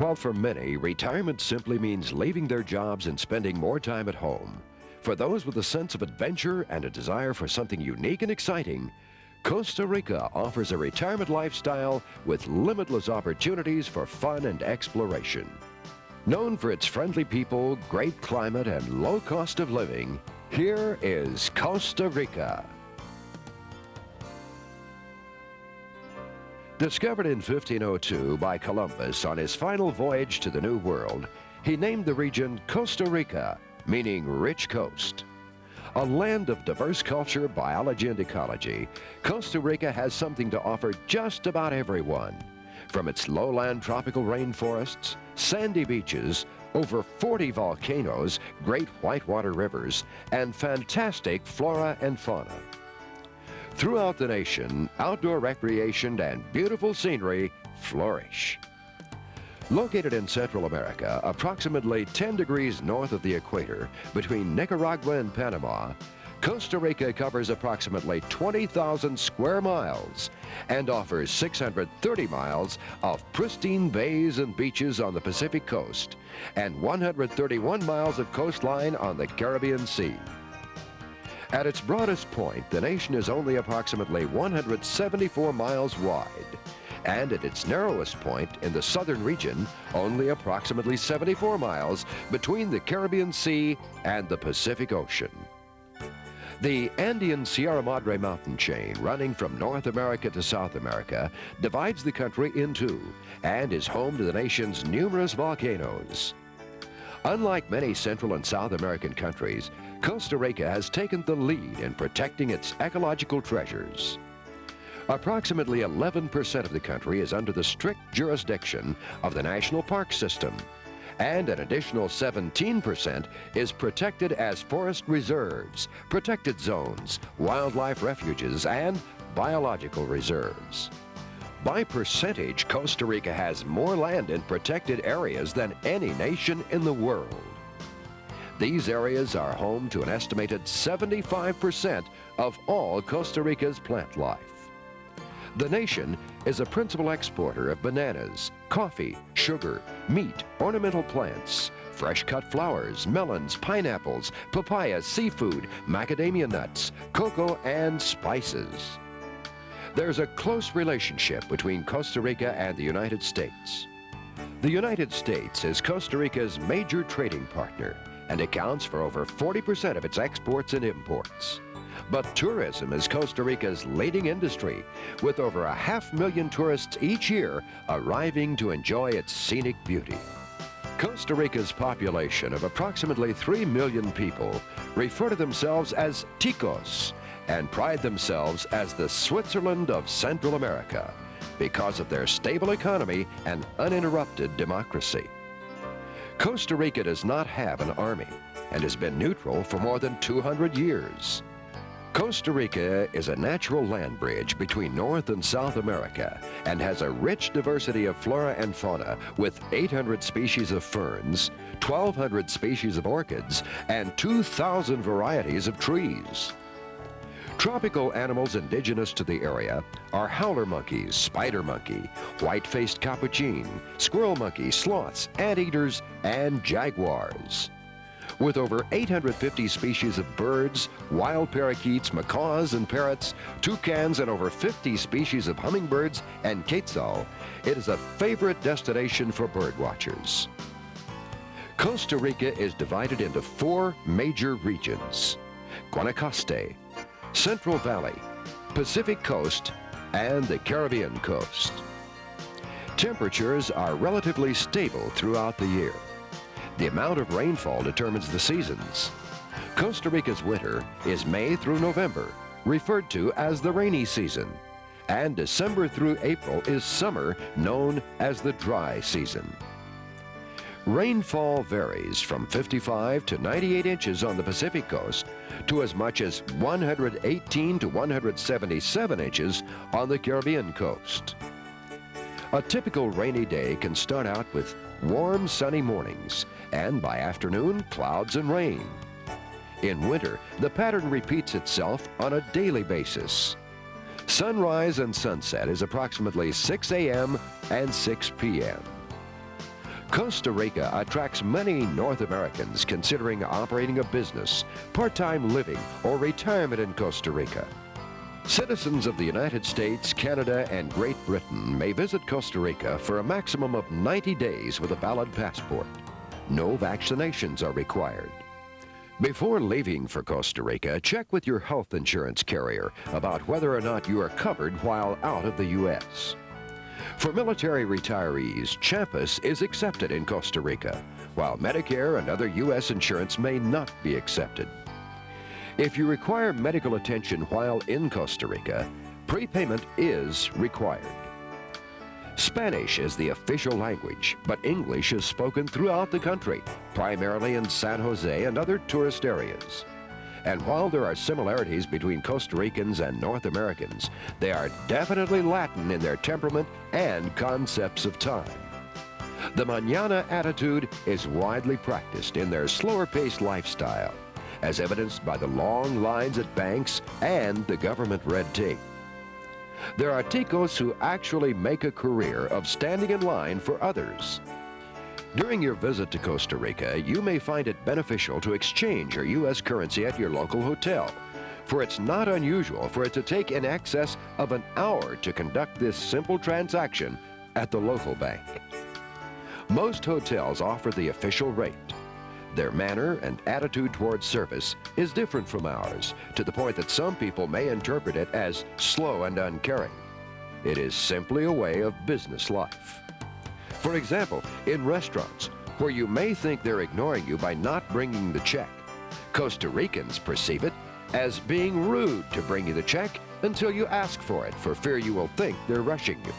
While for many, retirement simply means leaving their jobs and spending more time at home, for those with a sense of adventure and a desire for something unique and exciting, Costa Rica offers a retirement lifestyle with limitless opportunities for fun and exploration. Known for its friendly people, great climate, and low cost of living, here is Costa Rica. Discovered in 1502 by Columbus on his final voyage to the New World, he named the region Costa Rica, meaning rich coast. A land of diverse culture, biology, and ecology, Costa Rica has something to offer just about everyone. From its lowland tropical rainforests, sandy beaches, over 40 volcanoes, great whitewater rivers, and fantastic flora and fauna. Throughout the nation, outdoor recreation and beautiful scenery flourish. Located in Central America, approximately 10 degrees north of the equator, between Nicaragua and Panama, Costa Rica covers approximately 20,000 square miles and offers 630 miles of pristine bays and beaches on the Pacific coast and 131 miles of coastline on the Caribbean Sea. At its broadest point, the nation is only approximately 174 miles wide, and at its narrowest point in the southern region, only approximately 74 miles between the Caribbean Sea and the Pacific Ocean. The Andean Sierra Madre mountain chain, running from North America to South America, divides the country in two and is home to the nation's numerous volcanoes. Unlike many Central and South American countries, Costa Rica has taken the lead in protecting its ecological treasures. Approximately 11% of the country is under the strict jurisdiction of the National Park System, and an additional 17% is protected as forest reserves, protected zones, wildlife refuges, and biological reserves. By percentage, Costa Rica has more land in protected areas than any nation in the world. These areas are home to an estimated 75% of all Costa Rica's plant life. The nation is a principal exporter of bananas, coffee, sugar, meat, ornamental plants, fresh-cut flowers, melons, pineapples, papayas, seafood, macadamia nuts, cocoa, and spices. There's a close relationship between Costa Rica and the United States. The United States is Costa Rica's major trading partner and accounts for over 40% of its exports and imports. But tourism is Costa Rica's leading industry, with over 500,000 tourists each year arriving to enjoy its scenic beauty. Costa Rica's population of approximately 3 million people refer to themselves as Ticos and pride themselves as the Switzerland of Central America because of their stable economy and uninterrupted democracy. Costa Rica does not have an army and has been neutral for more than 200 years. Costa Rica is a natural land bridge between North and South America and has a rich diversity of flora and fauna with 800 species of ferns, 1,200 species of orchids, and 2,000 varieties of trees. Tropical animals indigenous to the area are howler monkeys, spider monkey, white-faced capuchin, squirrel monkey, sloths, anteaters, and jaguars. With over 850 species of birds, wild parakeets, macaws and parrots, toucans, and over 50 species of hummingbirds and quetzal, it is a favorite destination for bird watchers. Costa Rica is divided into 4 major regions: Guanacaste, Central Valley, Pacific Coast, and the Caribbean Coast. Temperatures are relatively stable throughout the year. The amount of rainfall determines the seasons. Costa Rica's winter is May through November, referred to as the rainy season, and December through April is summer, known as the dry season. Rainfall varies from 55 to 98 inches on the Pacific Coast to as much as 118 to 177 inches on the Caribbean coast. A typical rainy day can start out with warm, sunny mornings, and by afternoon, clouds and rain. In winter, the pattern repeats itself on a daily basis. Sunrise and sunset is approximately 6 a.m. and 6 p.m. Costa Rica attracts many North Americans considering operating a business, part-time living, or retirement in Costa Rica. Citizens of the United States, Canada, and Great Britain may visit Costa Rica for a maximum of 90 days with a valid passport. No vaccinations are required. Before leaving for Costa Rica, check with your health insurance carrier about whether or not you are covered while out of the U.S. For military retirees, Champus is accepted in Costa Rica, while Medicare and other U.S. insurance may not be accepted. If you require medical attention while in Costa Rica, prepayment is required. Spanish is the official language, but English is spoken throughout the country, primarily in San Jose and other tourist areas. And while there are similarities between Costa Ricans and North Americans, they are definitely Latin in their temperament and concepts of time. The mañana attitude is widely practiced in their slower-paced lifestyle, as evidenced by the long lines at banks and the government red tape. There are ticos who actually make a career of standing in line for others. During your visit to Costa Rica, you may find it beneficial to exchange your U.S. currency at your local hotel, for it's not unusual for it to take in excess of an hour to conduct this simple transaction at the local bank. Most hotels offer the official rate. Their manner and attitude towards service is different from ours, to the point that some people may interpret it as slow and uncaring. It is simply a way of business life. For example, in restaurants, where you may think they're ignoring you by not bringing the check, Costa Ricans perceive it as being rude to bring you the check until you ask for it, for fear you will think they're rushing you.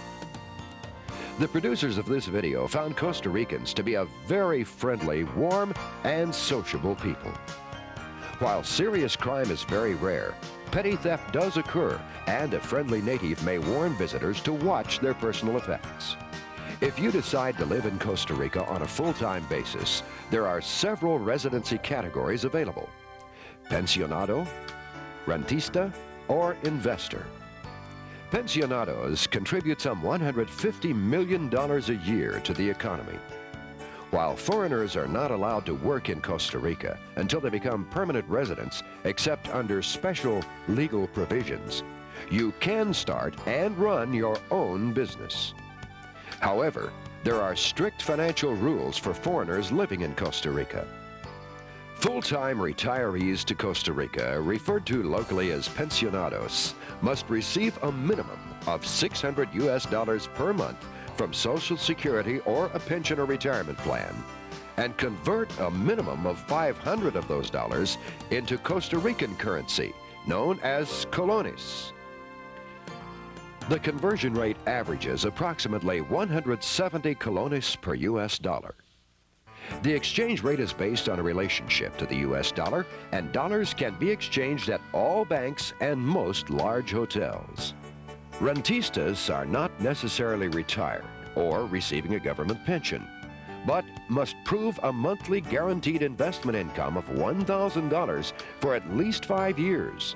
The producers of this video found Costa Ricans to be a very friendly, warm, and sociable people. While serious crime is very rare, petty theft does occur, and a friendly native may warn visitors to watch their personal effects. If you decide to live in Costa Rica on a full-time basis, there are several residency categories available: pensionado, rentista, or investor. Pensionados contribute some $150 million a year to the economy. While foreigners are not allowed to work in Costa Rica until they become permanent residents, except under special legal provisions, you can start and run your own business. However, there are strict financial rules for foreigners living in Costa Rica. Full-time retirees to Costa Rica, referred to locally as pensionados, must receive a minimum of $600 per month from Social Security or a pension or retirement plan, and convert a minimum of 500 of those dollars into Costa Rican currency, known as colones. The conversion rate averages approximately 170 colones per U.S. dollar. The exchange rate is based on a relationship to the U.S. dollar, and dollars can be exchanged at all banks and most large hotels. Rentistas are not necessarily retired or receiving a government pension, but must prove a monthly guaranteed investment income of $1,000 for at least 5 years,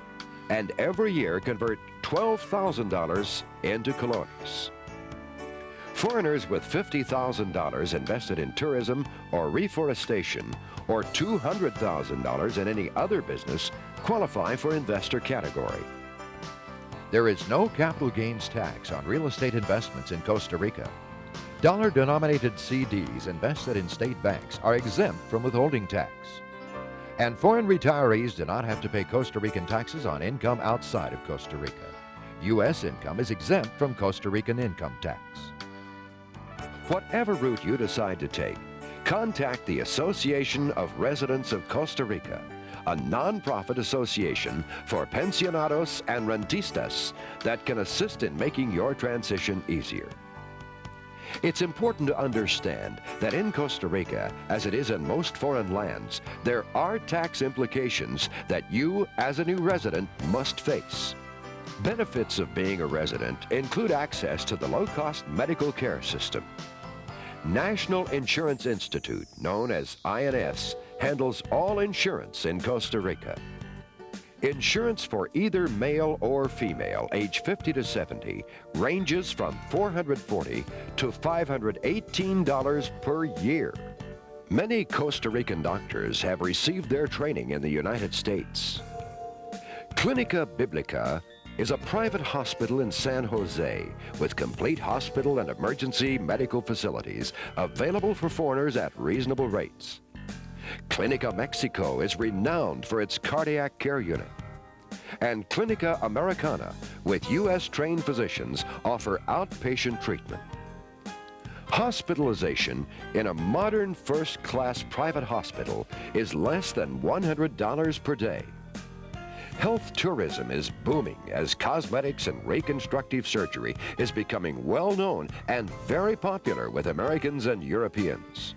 and every year convert $12,000 into colones. Foreigners with $50,000 invested in tourism or reforestation, or $200,000 in any other business, qualify for investor category. There is no capital gains tax on real estate investments in Costa Rica. Dollar-denominated CDs invested in state banks are exempt from withholding tax. And foreign retirees do not have to pay Costa Rican taxes on income outside of Costa Rica. U.S. income is exempt from Costa Rican income tax. Whatever route you decide to take, contact the Association of Residents of Costa Rica, a non-profit association for pensionados and rentistas that can assist in making your transition easier. It's important to understand that in Costa Rica, as it is in most foreign lands, there are tax implications that you, as a new resident, must face. Benefits of being a resident include access to the low-cost medical care system. National Insurance Institute, known as INS, handles all insurance in Costa Rica. Insurance for either male or female, age 50 to 70, ranges from $440 to $518 per year. Many Costa Rican doctors have received their training in the United States. Clinica Biblica is a private hospital in San Jose with complete hospital and emergency medical facilities available for foreigners at reasonable rates. Clinica Mexico is renowned for its cardiac care unit. And Clinica Americana, with U.S.-trained physicians, offer outpatient treatment. Hospitalization in a modern first-class private hospital is less than $100 per day. Health tourism is booming as cosmetics and reconstructive surgery is becoming well known and very popular with Americans and Europeans.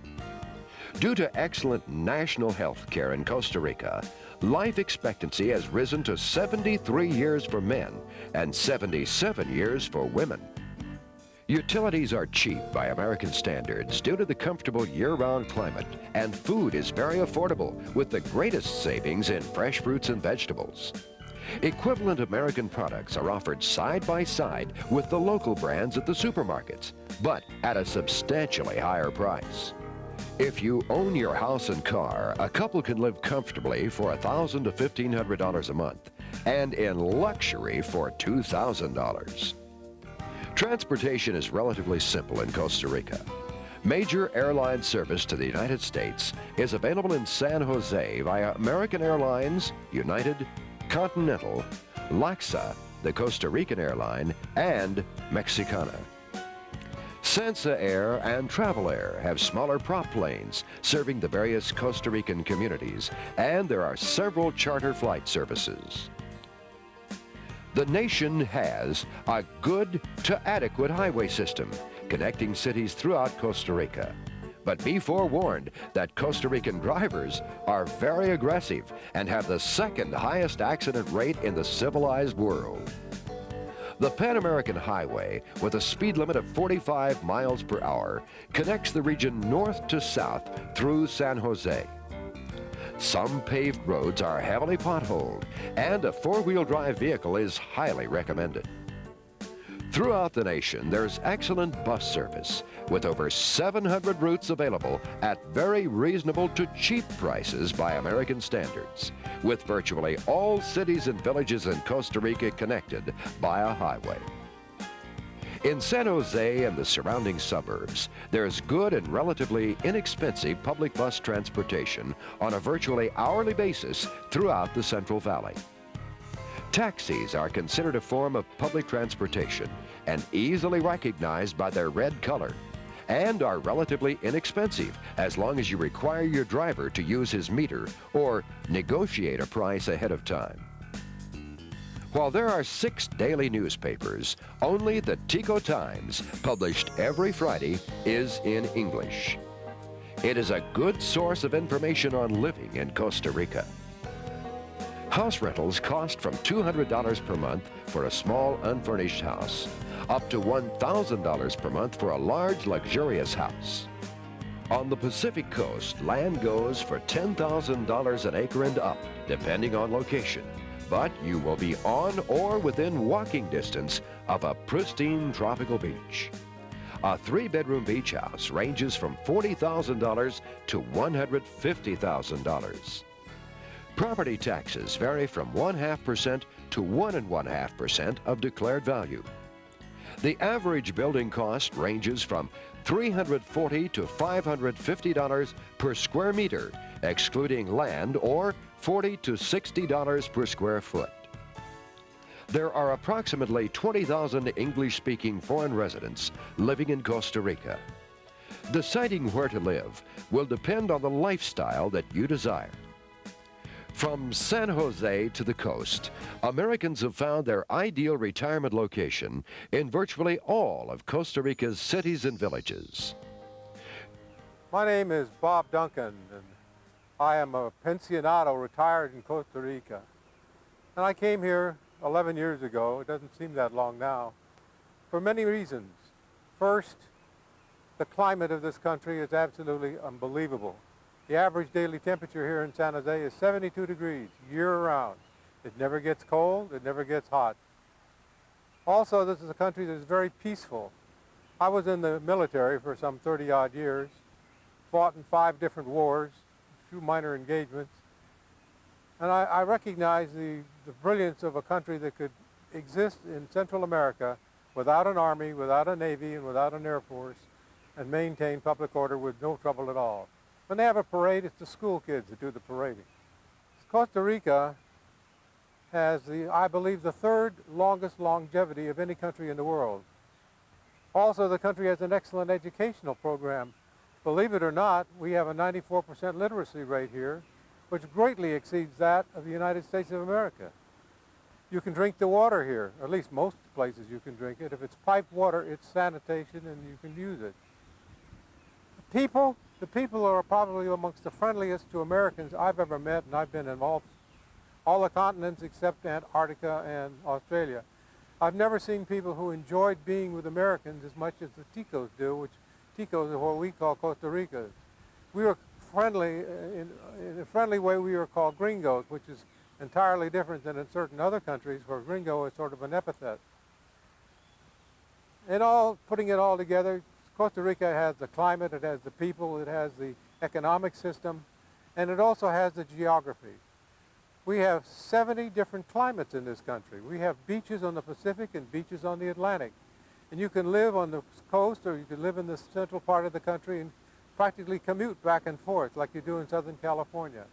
Due to excellent national health care in Costa Rica, life expectancy has risen to 73 years for men and 77 years for women. Utilities are cheap by American standards due to the comfortable year-round climate, and food is very affordable with the greatest savings in fresh fruits and vegetables. Equivalent American products are offered side by side with the local brands at the supermarkets, but at a substantially higher price. If you own your house and car, a couple can live comfortably for $1,000 to $1,500 a month, and in luxury for $2,000. Transportation is relatively simple in Costa Rica. Major airline service to the United States is available in San Jose via American Airlines, United, Continental, LAXA, the Costa Rican airline, and Mexicana. Sansa Air and Travel Air have smaller prop planes serving the various Costa Rican communities, and there are several charter flight services. The nation has a good to adequate highway system connecting cities throughout Costa Rica. But be forewarned that Costa Rican drivers are very aggressive and have the second highest accident rate in the civilized world. The Pan American Highway, with a speed limit of 45 miles per hour, connects the region north to south through San Jose. Some paved roads are heavily potholed, and a four-wheel drive vehicle is highly recommended. Throughout the nation, there's excellent bus service, with over 700 routes available at very reasonable to cheap prices by American standards, with virtually all cities and villages in Costa Rica connected by a highway. In San Jose and the surrounding suburbs, there's good and relatively inexpensive public bus transportation on a virtually hourly basis throughout the Central Valley. Taxis are considered a form of public transportation and easily recognized by their red color, and are relatively inexpensive as long as you require your driver to use his meter or negotiate a price ahead of time. While there are 6 daily newspapers, only the Tico Times, published every Friday, is in English. It is a good source of information on living in Costa Rica. House rentals cost from $200 per month for a small unfurnished house, up to $1,000 per month for a large luxurious house. On the Pacific Coast, land goes for $10,000 an acre and up, depending on location. But you will be on or within walking distance of a pristine tropical beach. A 3-bedroom beach house ranges from $40,000 to $150,000. Property taxes vary from 0.5% to 1.5% of declared value. The average building cost ranges from $340 to $550 per square meter, excluding land, or $40 to $60 per square foot. There are approximately 20,000 English-speaking foreign residents living in Costa Rica. Deciding where to live will depend on the lifestyle that you desire. From San Jose to the coast, Americans have found their ideal retirement location in virtually all of Costa Rica's cities and villages. My name is Bob Duncan, and I am a pensionado retired in Costa Rica. And I came here 11 years ago, it doesn't seem that long now, for many reasons. First, the climate of this country is absolutely unbelievable. The average daily temperature here in San Jose is 72 degrees year-round. It never gets cold, it never gets hot. Also, this is a country that is very peaceful. I was in the military for some 30-odd years, fought in 5 different wars, a few minor engagements, and I recognize the brilliance of a country that could exist in Central America without an army, without a navy, and without an air force, and maintain public order with no trouble at all. When they have a parade, it's the school kids that do the parading. Costa Rica has, I believe, the 3rd longest longevity of any country in the world. Also, the country has an excellent educational program. Believe it or not, we have a 94% literacy rate here, which greatly exceeds that of the United States of America. You can drink the water here, or at least most places you can drink it. If it's piped water, it's sanitation and you can use it. The people are probably amongst the friendliest to Americans I've ever met, and I've been in all the continents except Antarctica and Australia. I've never seen people who enjoyed being with Americans as much as the Ticos do, which Ticos are what we call Costa Ricans. We were friendly, in a friendly way we were called gringos, which is entirely different than in certain other countries where gringo is sort of an epithet. Putting it all together, Costa Rica has the climate, it has the people, it has the economic system, and it also has the geography. We have 70 different climates in this country. We have beaches on the Pacific and beaches on the Atlantic. And you can live on the coast or you can live in the central part of the country and practically commute back and forth like you do in Southern California.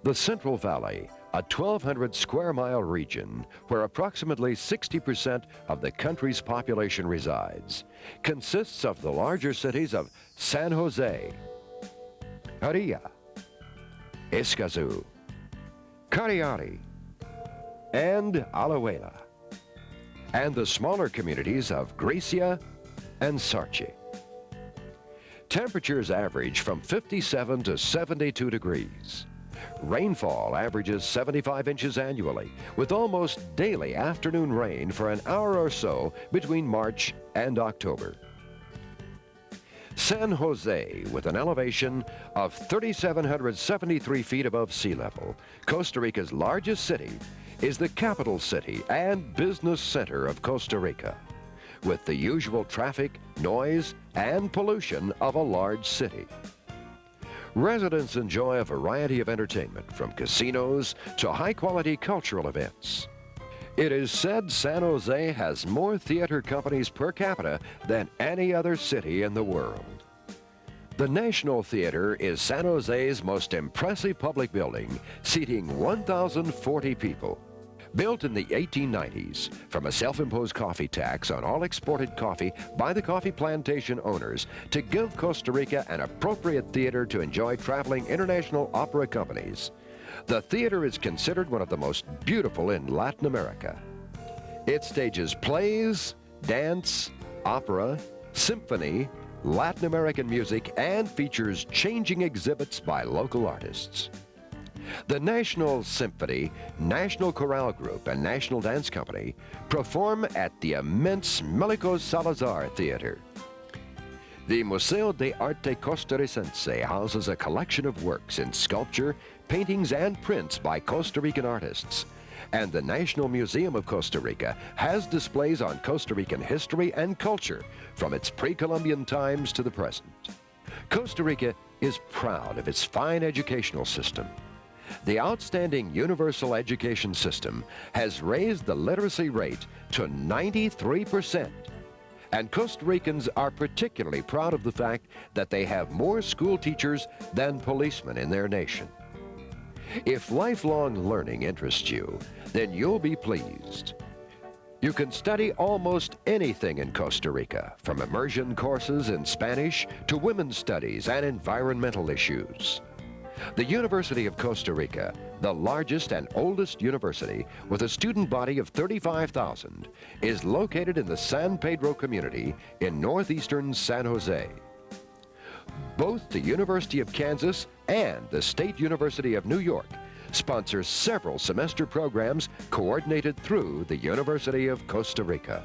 The Central Valley, a 1,200 square mile region where approximately 60% of the country's population resides, consists of the larger cities of San Jose, Rica, Escazú, Cariari, and Alajuela, and the smaller communities of Grecia and Sarchi. Temperatures average from 57 to 72 degrees. Rainfall averages 75 inches annually, with almost daily afternoon rain for an hour or so between March and October. San Jose, with an elevation of 3,773 feet above sea level, Costa Rica's largest city, is the capital city and business center of Costa Rica, with the usual traffic, noise, and pollution of a large city. Residents enjoy a variety of entertainment, from casinos to high-quality cultural events. It is said San Jose has more theater companies per capita than any other city in the world. The National Theater is San Jose's most impressive public building, seating 1,040 people. Built in the 1890s from a self-imposed coffee tax on all exported coffee by the coffee plantation owners to give Costa Rica an appropriate theater to enjoy traveling international opera companies, the theater is considered one of the most beautiful in Latin America. It stages plays, dance, opera, symphony, Latin American music, and features changing exhibits by local artists. The National Symphony, National Chorale Group, and National Dance Company perform at the immense Melicos Salazar Theater. The Museo de Arte Costarricense houses a collection of works in sculpture, paintings, and prints by Costa Rican artists. And the National Museum of Costa Rica has displays on Costa Rican history and culture from its pre-Columbian times to the present. Costa Rica is proud of its fine educational system. The outstanding universal education system has raised the literacy rate to 93%. And Costa Ricans are particularly proud of the fact that they have more school teachers than policemen in their nation. If lifelong learning interests you, then you'll be pleased. You can study almost anything in Costa Rica, from immersion courses in Spanish to women's studies and environmental issues. The University of Costa Rica, the largest and oldest university with a student body of 35,000, is located in the San Pedro community in northeastern San Jose. Both the University of Kansas and the State University of New York sponsor several semester programs coordinated through the University of Costa Rica.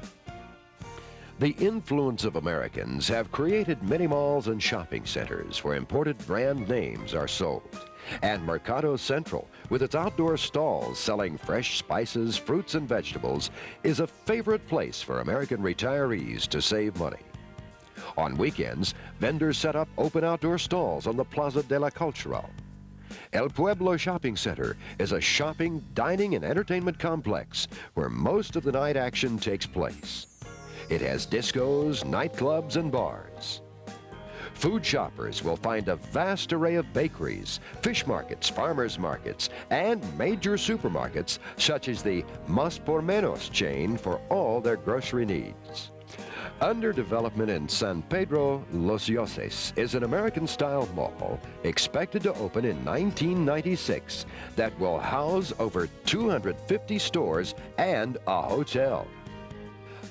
The influence of Americans have created mini malls and shopping centers where imported brand names are sold. And Mercado Central, with its outdoor stalls selling fresh spices, fruits, and vegetables, is a favorite place for American retirees to save money. On weekends, vendors set up open outdoor stalls on the Plaza de la Cultural. El Pueblo Shopping Center is a shopping, dining, and entertainment complex where most of the night action takes place. It has discos, nightclubs, and bars. Food shoppers will find a vast array of bakeries, fish markets, farmers markets, and major supermarkets such as the Más por Menos chain for all their grocery needs. Under development in San Pedro Los Yoses is an American-style mall expected to open in 1996 that will house over 250 stores and a hotel.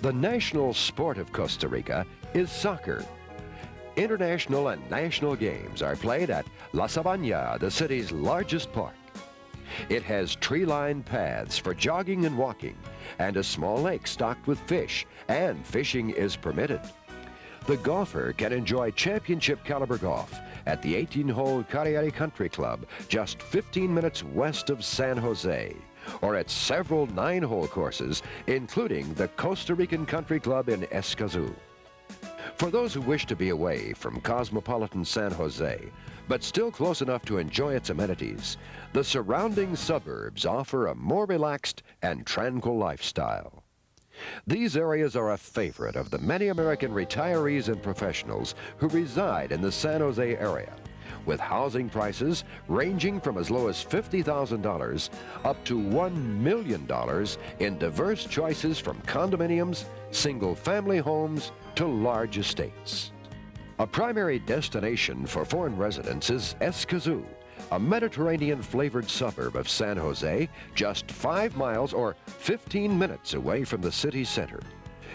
The national sport of Costa Rica is soccer. International and national games are played at La Sabana, the city's largest park. It has tree-lined paths for jogging and walking, and a small lake stocked with fish, and fishing is permitted. The golfer can enjoy championship caliber golf at the 18-hole Carriere Country Club, just 15 minutes west of San Jose, or at several 9-hole courses, including the Costa Rican Country Club in Escazú. For those who wish to be away from cosmopolitan San Jose, but still close enough to enjoy its amenities, the surrounding suburbs offer a more relaxed and tranquil lifestyle. These areas are a favorite of the many American retirees and professionals who reside in the San Jose area, with housing prices ranging from as low as $50,000 up to $1 million in diverse choices from condominiums, single-family homes, to large estates. A primary destination for foreign residents is Escazú, a Mediterranean-flavored suburb of San Jose, just 5 miles or 15 minutes away from the city center,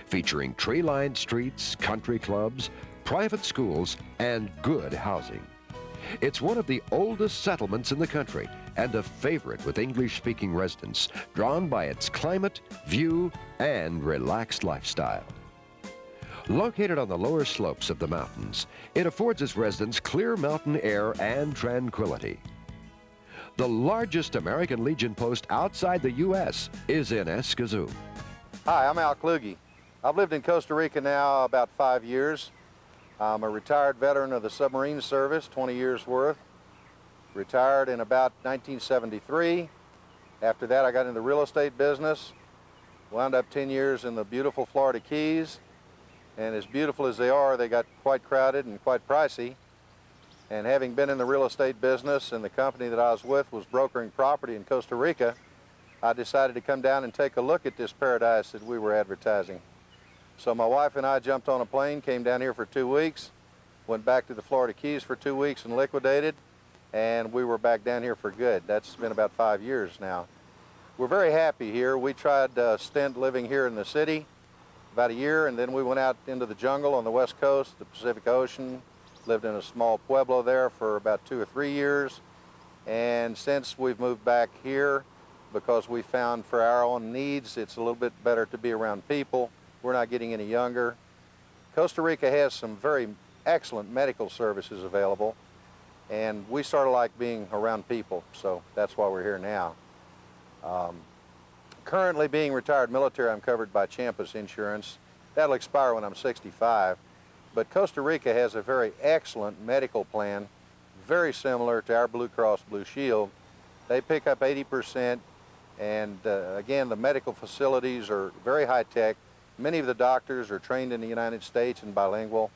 featuring tree-lined streets, country clubs, private schools, and good housing. It's one of the oldest settlements in the country and a favorite with English-speaking residents, drawn by its climate, view, and relaxed lifestyle. Located on the lower slopes of the mountains, it affords its residents clear mountain air and tranquility. The largest American Legion post outside the U.S. is in Escazú. Hi, I'm Al Kluge. I've lived in Costa Rica now about 5 years. I'm a retired veteran of the submarine service, 20 years worth. Retired in about 1973. After that, I got into the real estate business. Wound up 10 years in the beautiful Florida Keys. And as beautiful as they are, they got quite crowded and quite pricey. And having been in the real estate business, and the company that I was with was brokering property in Costa Rica, I decided to come down and take a look at this paradise that we were advertising. So my wife and I jumped on a plane, came down here for 2 weeks, went back to the Florida Keys for 2 weeks and liquidated, and we were back down here for good. That's been about 5 years now. We're very happy here. We tried a stint living here in the city about a year, and then we went out into the jungle on the west coast, the Pacific Ocean, lived in a small pueblo there for about 2 or 3 years. And since we've moved back here, because we found for our own needs, it's a little bit better to be around people. We're not getting any younger. Costa Rica has some very excellent medical services available, and we sort of like being around people, so that's why we're here now. Currently being retired military, I'm covered by Champus insurance. That'll expire when I'm 65, but Costa Rica has a very excellent medical plan, very similar to our Blue Cross Blue Shield. They pick up 80%, and again, the medical facilities are very high-tech. Many of the doctors are trained in the United States and bilingual,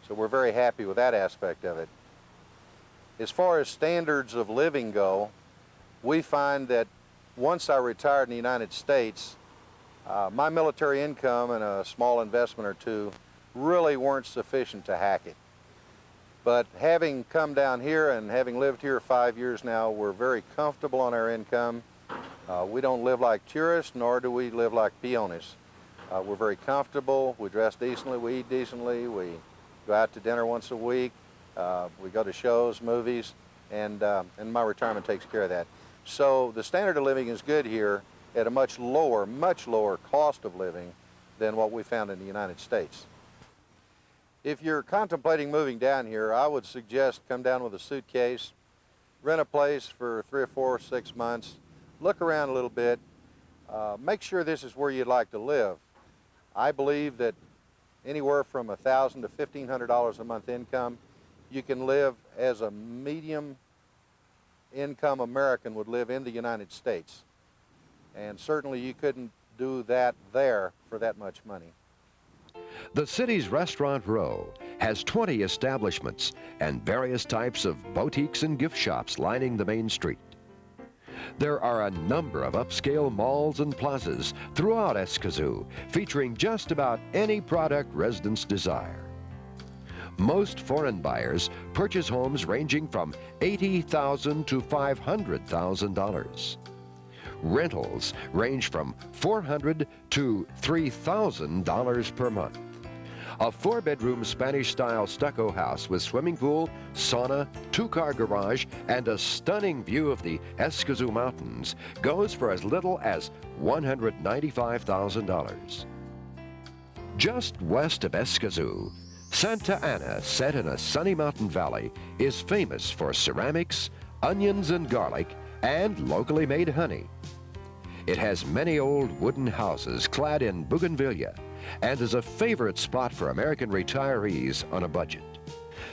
so we're very happy with that aspect of it. As far as standards of living go, we find that once I retired in the United States, my military income and a small investment or two really weren't sufficient to hack it. But having come down here and having lived here 5 years now, we're very comfortable on our income. We don't live like tourists, nor do we live like peones. We're very comfortable, we dress decently, we eat decently, we go out to dinner once a week, we go to shows, movies, and my retirement takes care of that. So the standard of living is good here at a much lower cost of living than what we found in the United States. If you're contemplating moving down here, I would suggest come down with a suitcase, rent a place for 3 or 4 or 6 months, look around a little bit, make sure this is where you'd like to live. I believe that anywhere from $1,000 to $1,500 a month income, you can live as a medium income American would live in the United States. And certainly you couldn't do that there for that much money. The city's restaurant row has 20 establishments and various types of boutiques and gift shops lining the main street. There are a number of upscale malls and plazas throughout Escazú, featuring just about any product residents desire. Most foreign buyers purchase homes ranging from $80,000 to $500,000. Rentals range from $400 to $3,000 per month. A 4-bedroom Spanish-style stucco house with swimming pool, sauna, 2-car garage, and a stunning view of the Escazú Mountains goes for as little as $195,000. Just west of Escazú, Santa Ana, set in a sunny mountain valley, is famous for ceramics, onions and garlic, and locally made honey. It has many old wooden houses clad in bougainvillea and is a favorite spot for American retirees on a budget.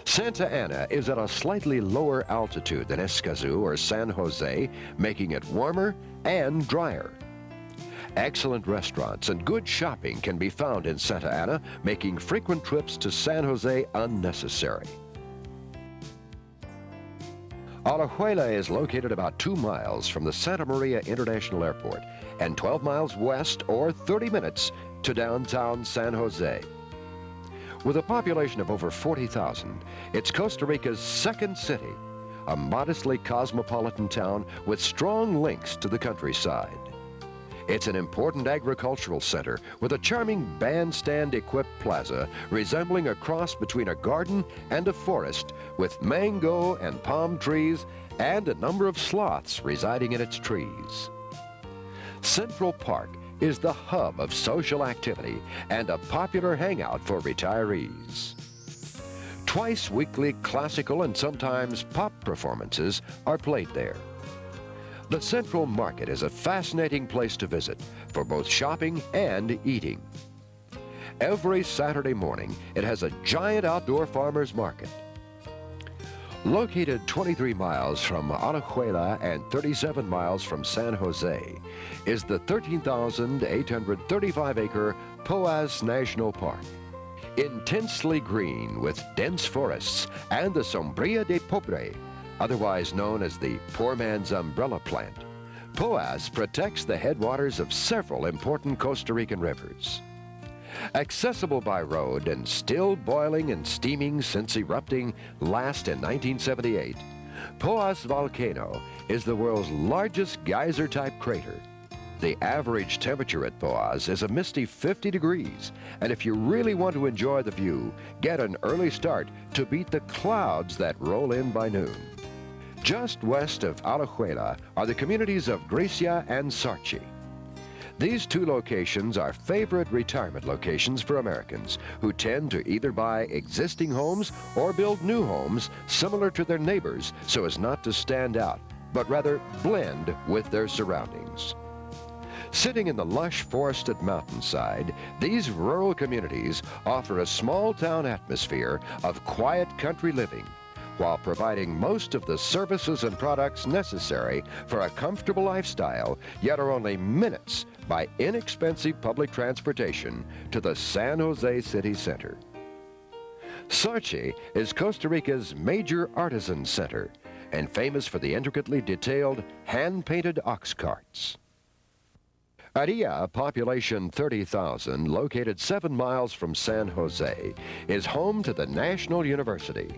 Santa Ana is at a slightly lower altitude than Escazú or San Jose, making it warmer and drier. Excellent restaurants and good shopping can be found in Santa Ana, making frequent trips to San Jose unnecessary. Alajuela is located about 2 miles from the Santa Maria International Airport and 12 miles west or 30 minutes to downtown San Jose. With a population of over 40,000, it's Costa Rica's second city, a modestly cosmopolitan town with strong links to the countryside. It's an important agricultural center with a charming bandstand-equipped plaza resembling a cross between a garden and a forest, with mango and palm trees and a number of sloths residing in its trees. Central Park is the hub of social activity and a popular hangout for retirees. Twice weekly classical and sometimes pop performances are played there. The Central Market is a fascinating place to visit for both shopping and eating. Every Saturday morning, it has a giant outdoor farmers market. Located 23 miles from Alajuela and 37 miles from San Jose is the 13,835-acre Poás National Park. Intensely green with dense forests and the Sombría de Pobre, otherwise known as the poor man's umbrella plant, Poás protects the headwaters of several important Costa Rican rivers. Accessible by road and still boiling and steaming since erupting last in 1978, Poás volcano is the world's largest geyser-type crater. The average temperature at Poás is a misty 50 degrees, and if you really want to enjoy the view, get an early start to beat the clouds that roll in by noon. Just west of Alajuela are the communities of Grecia and Sarchi. These two locations are favorite retirement locations for Americans who tend to either buy existing homes or build new homes similar to their neighbors so as not to stand out, but rather blend with their surroundings. Sitting in the lush forested mountainside, these rural communities offer a small-town atmosphere of quiet country living, while providing most of the services and products necessary for a comfortable lifestyle, yet are only minutes by inexpensive public transportation to the San Jose city center. Sarchi is Costa Rica's major artisan center and famous for the intricately detailed hand-painted ox carts. Rica, population 30,000, located 7 miles from San Jose, is home to the National University.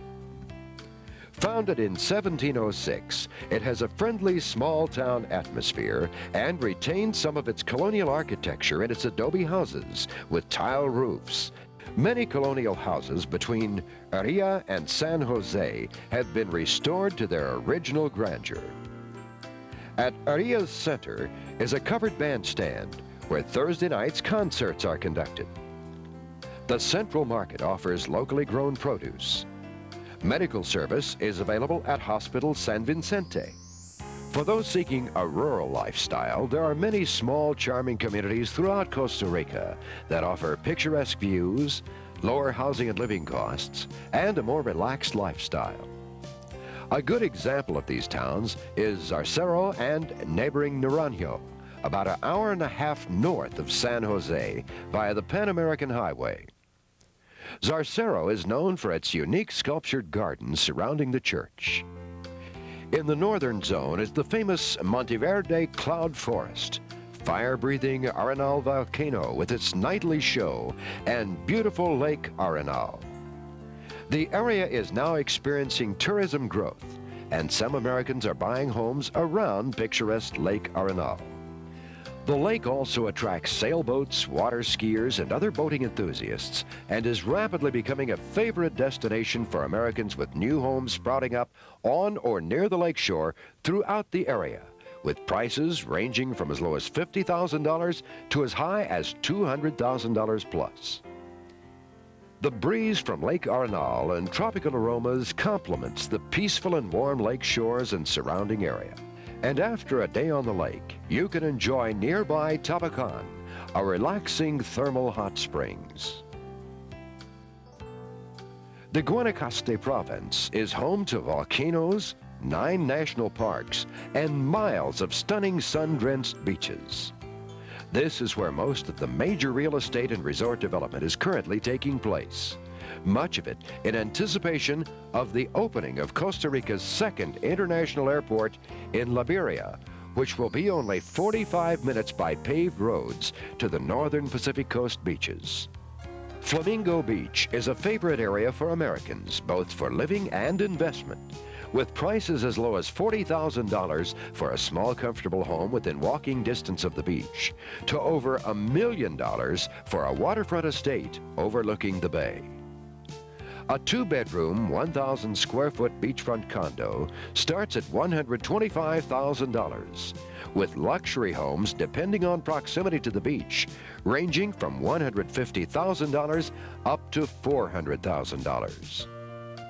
Founded in 1706, it has a friendly small-town atmosphere and retains some of its colonial architecture in its adobe houses with tile roofs. Many colonial houses between Rica and San Jose have been restored to their original grandeur. At Rica's center is a covered bandstand where Thursday nights concerts are conducted. The Central Market offers locally grown produce. Medical service is available at Hospital San Vicente. For those seeking a rural lifestyle, there are many small, charming communities throughout Costa Rica that offer picturesque views, lower housing and living costs, and a more relaxed lifestyle. A good example of these towns is Zarcero and neighboring Naranjo, about an hour and a half north of San Jose via the Pan American Highway. Zarcero is known for its unique sculptured gardens surrounding the church. In the northern zone is the famous Monteverde Cloud Forest, fire-breathing Arenal volcano with its nightly show, and beautiful Lake Arenal. The area is now experiencing tourism growth, and some Americans are buying homes around picturesque Lake Arenal. The lake also attracts sailboats, water skiers, and other boating enthusiasts, and is rapidly becoming a favorite destination for Americans with new homes sprouting up on or near the lakeshore throughout the area, with prices ranging from as low as $50,000 to as high as $200,000 plus. The breeze from Lake Arenal and tropical aromas complements the peaceful and warm lake shores and surrounding area. And after a day on the lake, you can enjoy nearby Tabacan, a relaxing thermal hot springs. The Guanacaste province is home to volcanoes, 9 national parks, and miles of stunning sun-drenched beaches. This is where most of the major real estate and resort development is currently taking place, much of it in anticipation of the opening of Costa Rica's second international airport in Liberia, which will be only 45 minutes by paved roads to the northern Pacific Coast beaches. Flamingo Beach is a favorite area for Americans, both for living and investment, with prices as low as $40,000 for a small, comfortable home within walking distance of the beach, to over $1 million for a waterfront estate overlooking the bay. A 2-bedroom, 1,000 square foot beachfront condo starts at $125,000, with luxury homes, depending on proximity to the beach, ranging from $150,000 up to $400,000.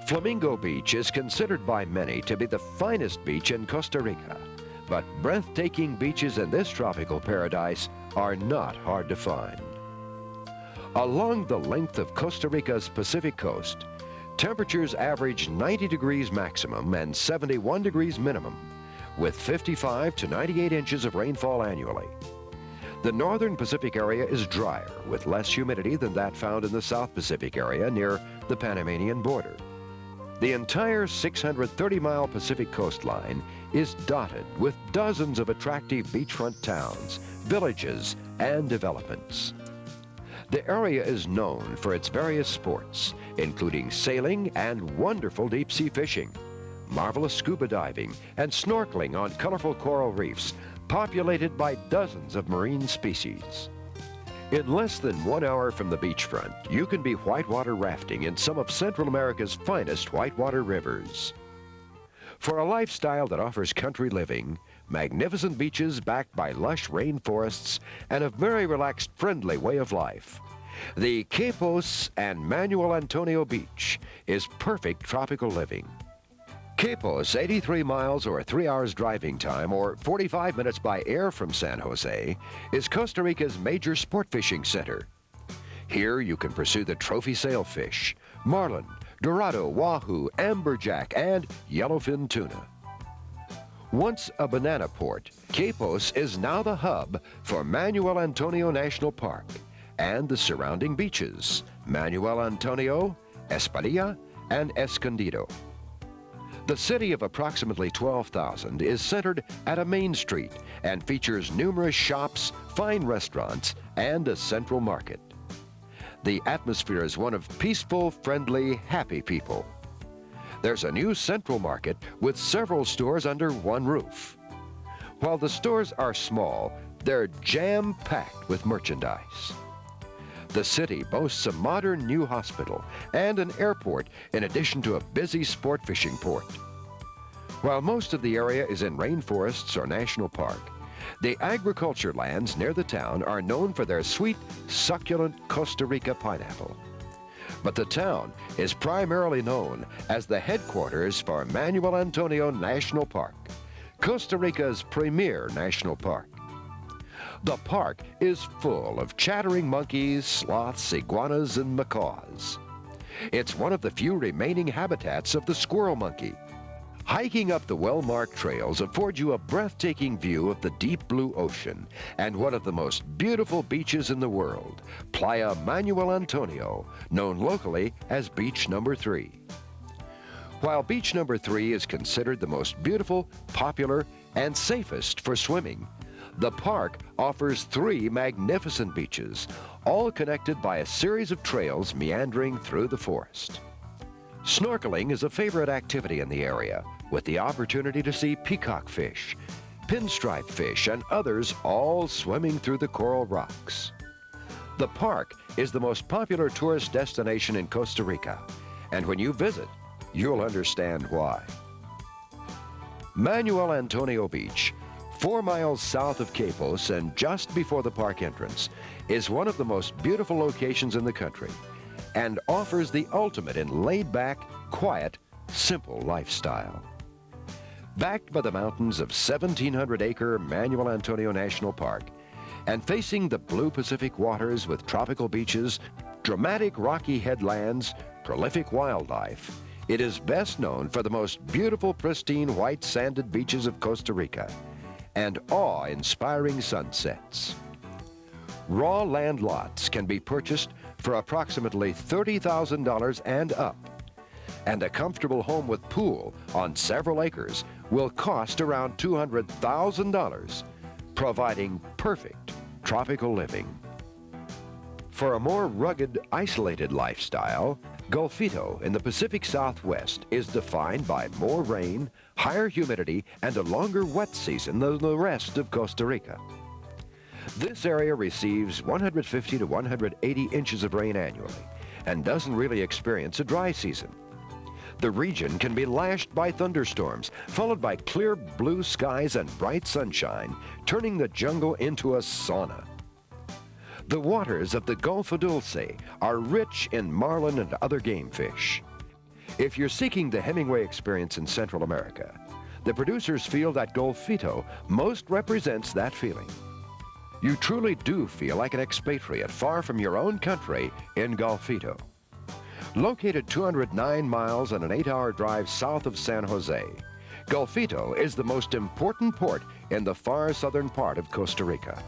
Flamingo Beach is considered by many to be the finest beach in Costa Rica, but breathtaking beaches in this tropical paradise are not hard to find. Along the length of Costa Rica's Pacific coast, temperatures average 90 degrees maximum and 71 degrees minimum, with 55 to 98 inches of rainfall annually. The northern Pacific area is drier, with less humidity than that found in the South Pacific area near the Panamanian border. The entire 630-mile Pacific coastline is dotted with dozens of attractive beachfront towns, villages, and developments. The area is known for its various sports, including sailing and wonderful deep-sea fishing, marvelous scuba diving, and snorkeling on colorful coral reefs populated by dozens of marine species. In less than 1 hour from the beachfront, you can be whitewater rafting in some of Central America's finest whitewater rivers. For a lifestyle that offers country living, magnificent beaches backed by lush rainforests, and a very relaxed, friendly way of life, the Quepos and Manuel Antonio Beach is perfect tropical living. Quepos, 83 miles or 3 hours driving time or 45 minutes by air from San Jose, is Costa Rica's major sport fishing center. Here you can pursue the trophy sailfish, marlin, dorado, wahoo, amberjack, and yellowfin tuna. Once a banana port, Quepos is now the hub for Manuel Antonio National Park and the surrounding beaches, Manuel Antonio, Espadilla, and Escondido. The city of approximately 12,000 is centered at a main street and features numerous shops, fine restaurants, and a central market. The atmosphere is one of peaceful, friendly, happy people. There's a new central market with several stores under one roof. While the stores are small, they're jam-packed with merchandise. The city boasts a modern new hospital and an airport in addition to a busy sport fishing port. While most of the area is in rainforests or national park, The agriculture lands near the town are known for their sweet, succulent Costa Rica pineapple. But the town is primarily known as the headquarters for Manuel Antonio National Park, Costa Rica's premier national park. The park is full of chattering monkeys, sloths, iguanas, and macaws. It's one of the few remaining habitats of the squirrel monkey. Hiking up the well-marked trails affords you a breathtaking view of the deep blue ocean and one of the most beautiful beaches in the world, Playa Manuel Antonio, known locally as Beach Number 3. While Beach Number 3 is considered the most beautiful, popular, and safest for swimming, the park offers 3 magnificent beaches, all connected by a series of trails meandering through the forest. Snorkeling is a favorite activity in the area, with the opportunity to see peacock fish, pinstripe fish, and others all swimming through the coral rocks. The park is the most popular tourist destination in Costa Rica, and when you visit, you'll understand why. Manuel Antonio Beach, 4 miles south of Capos and just before the park entrance, is one of the most beautiful locations in the country and offers the ultimate in laid-back, quiet, simple lifestyle. Backed by the mountains of 1,700-acre Manuel Antonio National Park and facing the blue Pacific waters with tropical beaches, dramatic rocky headlands, prolific wildlife, it is best known for the most beautiful, pristine, white sanded beaches of Costa Rica and awe-inspiring sunsets. Raw land lots can be purchased for approximately $30,000 and up, and a comfortable home with pool on several acres will cost around $200,000, providing perfect tropical living. For a more rugged, isolated lifestyle, Golfito in the Pacific Southwest is defined by more rain, higher humidity, and a longer wet season than the rest of Costa Rica. This area receives 150 to 180 inches of rain annually and doesn't really experience a dry season. The region can be lashed by thunderstorms, followed by clear blue skies and bright sunshine, turning the jungle into a sauna. The waters of the Golfo Dulce are rich in marlin and other game fish. If you're seeking the Hemingway experience in Central America, the producers feel that Golfito most represents that feeling. You truly do feel like an expatriate far from your own country in Golfito. Located 209 miles and an 8-hour drive south of San Jose, Golfito is the most important port in the far southern part of Costa Rica.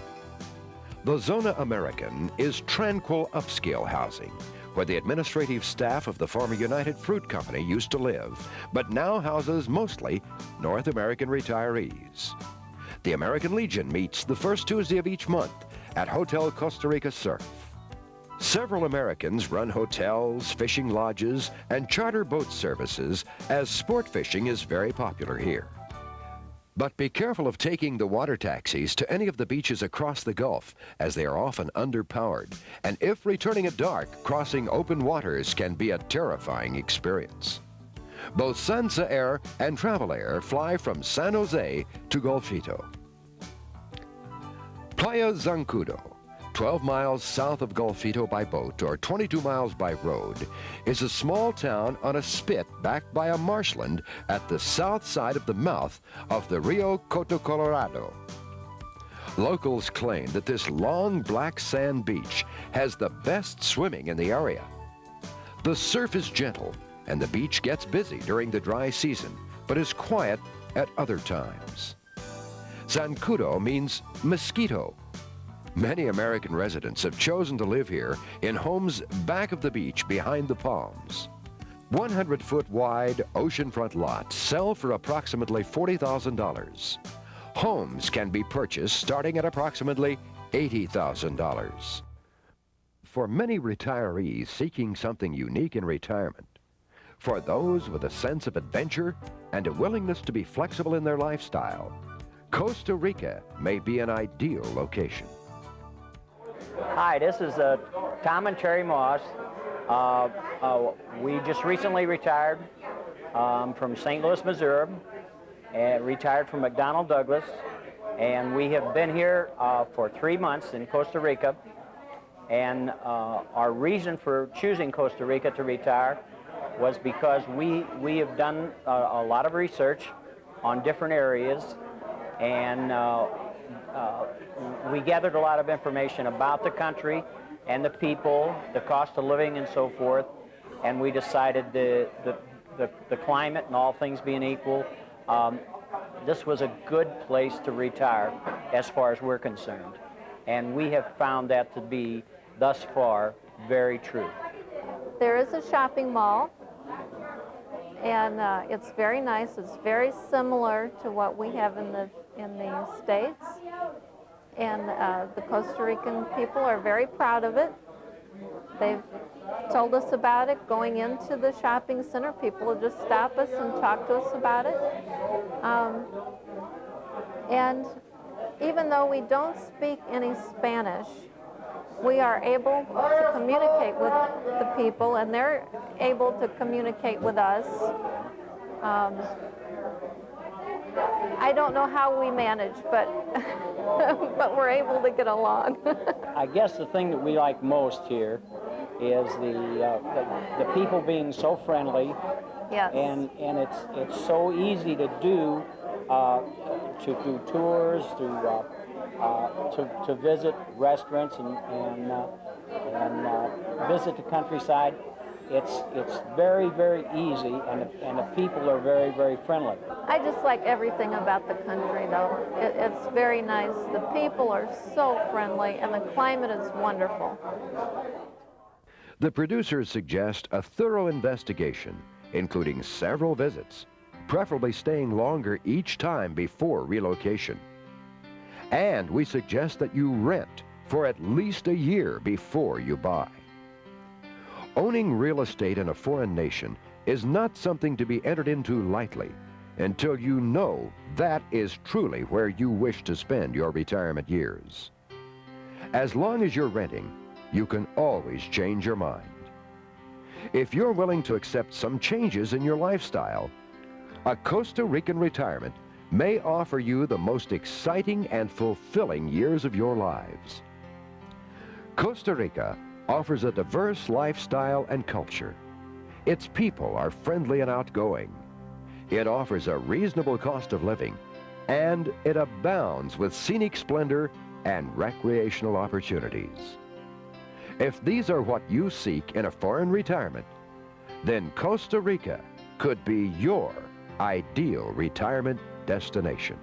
The Zona American is tranquil upscale housing, where the administrative staff of the former United Fruit Company used to live, but now houses mostly North American retirees. The American Legion meets the first Tuesday of each month at Hotel Costa Rica Surf. Several Americans run hotels, fishing lodges, and charter boat services, as sport fishing is very popular here. But be careful of taking the water taxis to any of the beaches across the Gulf, as they are often underpowered, and if returning at dark, crossing open waters can be a terrifying experience. Both Sansa Air and Travel Air fly from San Jose to Golfito. Playa Zancudo, 12 miles south of Golfito by boat or 22 miles by road, is a small town on a spit backed by a marshland at the south side of the mouth of the Rio Coto Colorado. Locals claim that this long black sand beach has the best swimming in the area. The surf is gentle and the beach gets busy during the dry season, but is quiet at other times. Zancudo means mosquito. Many American residents have chosen to live here in homes back of the beach behind the palms. 100-foot wide oceanfront lots sell for approximately $40,000. Homes can be purchased starting at approximately $80,000. For many retirees seeking something unique in retirement, for those with a sense of adventure and a willingness to be flexible in their lifestyle, Costa Rica may be an ideal location. Hi, this is Tom and Terry Moss. We just recently retired from St. Louis, Missouri, and retired from McDonnell Douglas. And we have been here for 3 months in Costa Rica. And our reason for choosing Costa Rica to retire was because we have done a lot of research on different areas, and we gathered a lot of information about the country and the people, the cost of living and so forth, and we decided the climate and all things being equal, this was a good place to retire as far as we're concerned. And we have found that to be, thus far, very true. There is a shopping mall, and it's very nice. It's very similar to what we have in the States. And the Costa Rican people are very proud of it. They've told us about it. Going into the shopping center, people will just stop us and talk to us about it. And even though we don't speak any Spanish, we are able to communicate with the people, and they're able to communicate with us. I don't know how we manage, but but we're able to get along. I guess the thing that we like most here is the people being so friendly. Yes. And it's so easy to do tours, to visit restaurants and visit the countryside. It's very, very easy, and the people are very, very friendly. I just like everything about the country, though. It's very nice. The people are so friendly, and the climate is wonderful. The producers suggest a thorough investigation, including several visits, preferably staying longer each time before relocation. And we suggest that you rent for at least a year before you buy. Owning real estate in a foreign nation is not something to be entered into lightly until you know that is truly where you wish to spend your retirement years. As long as you're renting, you can always change your mind. If you're willing to accept some changes in your lifestyle, a Costa Rican retirement may offer you the most exciting and fulfilling years of your lives. Costa Rica offers a diverse lifestyle and culture. Its people are friendly and outgoing. It offers a reasonable cost of living, and it abounds with scenic splendor and recreational opportunities. If these are what you seek in a foreign retirement, then Costa Rica could be your ideal retirement destination.